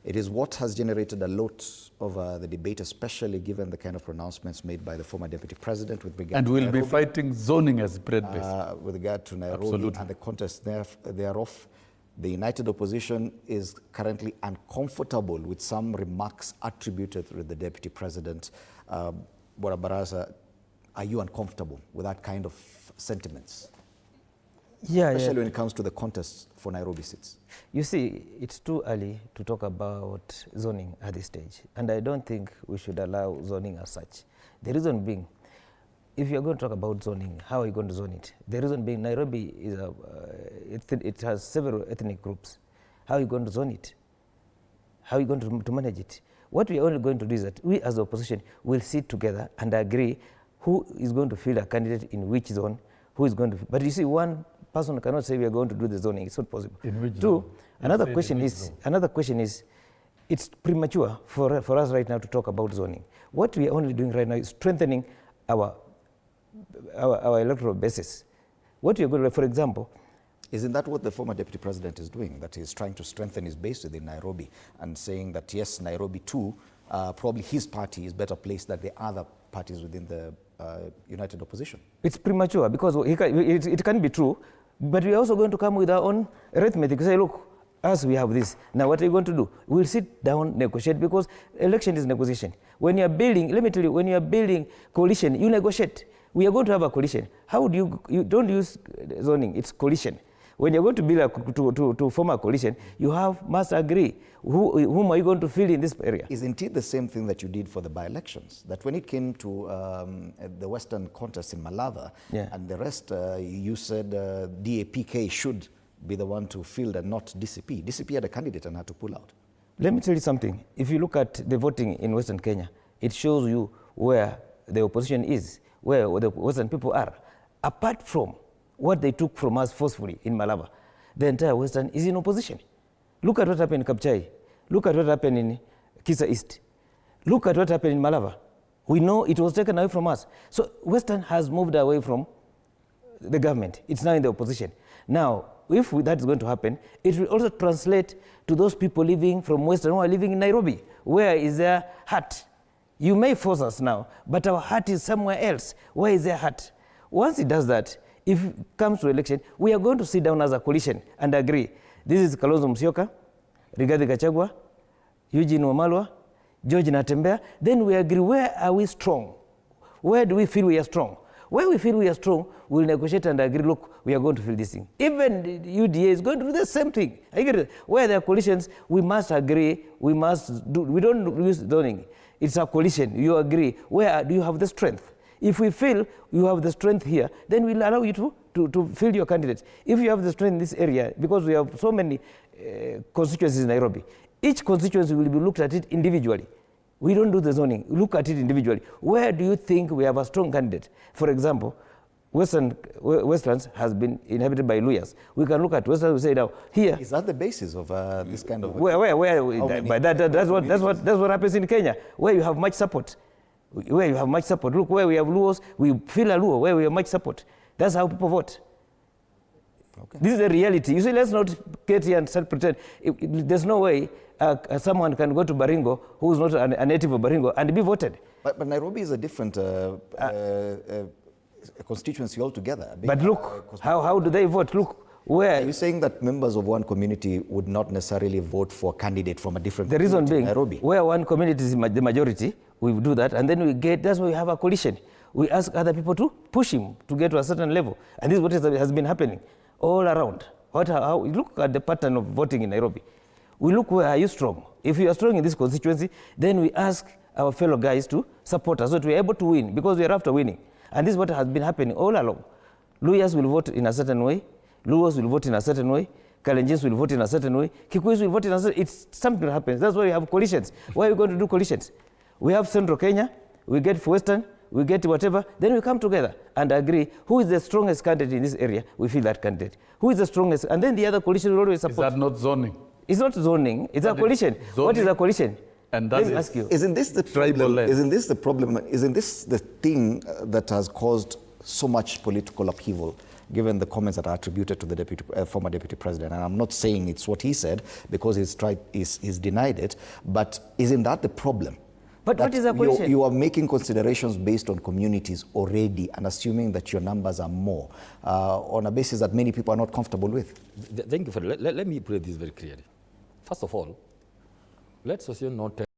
It is what has generated a lot of the debate, especially given the kind of pronouncements made by the former deputy president with regard and to we'll Nairobi, be fighting zoning as bread-based. with regard to Nairobi. Absolutely. And the context thereof. The United Opposition is currently uncomfortable with some remarks attributed to the deputy president. Baraza, are you uncomfortable with that kind of sentiments? Yeah, especially when it comes to the contest for Nairobi seats? You see, it's too early to talk about zoning at this stage, and I don't think we should allow zoning as such. The reason being, if you're going to talk about zoning, how are you going to zone it? The reason being, Nairobi is it has several ethnic groups. How are you going to zone it? How are you going to manage it? What we are only going to do is that we as the opposition will sit together and agree who is going to field a candidate in which zone, who is going to, but you see, one person cannot say we are going to do the zoning. It's not possible. In which Two, zone? another question is, it's premature for us right now to talk about zoning. What we are only doing right now is strengthening our electoral basis. What we are going to, for example, isn't that what the former deputy president is doing? That he's trying to strengthen his base within Nairobi and saying that yes, Nairobi too, probably his party is better placed than the other parties within the United Opposition. It's premature because it can be true, but we're also going to come with our own arithmetic. Say, look, us, we have this. Now, what are you going to do? We'll sit down, negotiate, because election is negotiation. When you're building, let me tell you, when you're building coalition, you negotiate. We are going to have a coalition. How do you don't use zoning, it's coalition. When you're going to build to form a coalition, you must agree whom are you going to fill in this area. Isn't it the same thing that you did for the by-elections? That when it came to the Western contest in Malava, and the rest, you said DAPK should be the one to field and not DCP. DCP had a candidate and had to pull out. Let me tell you something. If you look at the voting in Western Kenya, it shows you where the opposition is, where the Western people are. Apart from what they took from us forcefully in Malava, the entire Western is in opposition. Look at what happened in Kapchai. Look at what happened in Kisa East. Look at what happened in Malava. We know it was taken away from us. So Western has moved away from the government. It's now in the opposition. Now, if that is going to happen, it will also translate to those people living from Western who are living in Nairobi. Where is their heart? You may force us now, but our heart is somewhere else. Where is their heart? Once it does that, if it comes to election, we are going to sit down as a coalition and agree. This is Kalonzo Musyoka, Rigathi Gachagua, Eugene Wamalwa, George Natembeya. Then we agree, where are we strong? Where do we feel we are strong? Where we feel we are strong, we'll negotiate and agree, look, we are going to fill this thing. Even the UDA is going to do the same thing. I get it. Where there are coalitions, we must agree, we don't use zoning. It's a coalition, you agree. Where do you have the strength? If we feel you have the strength here, then we'll allow you to field your candidates. If you have the strength in this area, because we have so many constituencies in Nairobi, each constituency will be looked at it individually. We don't do the zoning, look at it individually. Where do you think we have a strong candidate? For example, Westlands has been inhabited by Luyas. We can look at Westlands and say now, here. Is that the basis of this kind of... That's what happens in Kenya, where you have much support. Where you have much support. Look, where we have Luos, we feel a Luo, where we have much support. That's how people vote. Okay. This is the reality. You see, let's not get here and start pretend. There's no way someone can go to Baringo who is not a native of Baringo and be voted. But Nairobi is a different constituency altogether. But look, how do they vote? Look, where... Are you saying that members of one community would not necessarily vote for a candidate from a different community? The reason being, Nairobi? Where one community is the majority, we do that, and then that's why we have a coalition. We ask other people to push him to get to a certain level. And this is what has been happening all around. How we look at the pattern of voting in Nairobi. We look, where are you strong? If you are strong in this constituency, then we ask our fellow guys to support us so that we are able to win, because we are after winning. And this is what has been happening all along. Luyas will vote in a certain way, Luos will vote in a certain way, Kalenjins will vote in a certain way, Kikuyus will vote in a certain way. It's something that happens. That's why we have coalitions. Why are we going to do coalitions? We have Central Kenya, we get Western, we get whatever, then we come together and agree who is the strongest candidate in this area, we feel that candidate. Who is the strongest, and then the other coalition will always support. Is that not zoning? It's not zoning, it's a coalition. What is a coalition? And that ask you. Isn't this the problem? Isn't this the problem? Isn't this the thing that has caused so much political upheaval given the comments that are attributed to the former deputy president. And I'm not saying it's what he said, because he's denied it, but isn't that the problem? But what is the question? You are making considerations based on communities already and assuming that your numbers are more on a basis that many people are not comfortable with. Thank you for that. Let me put this very clearly. First of all, let's assume not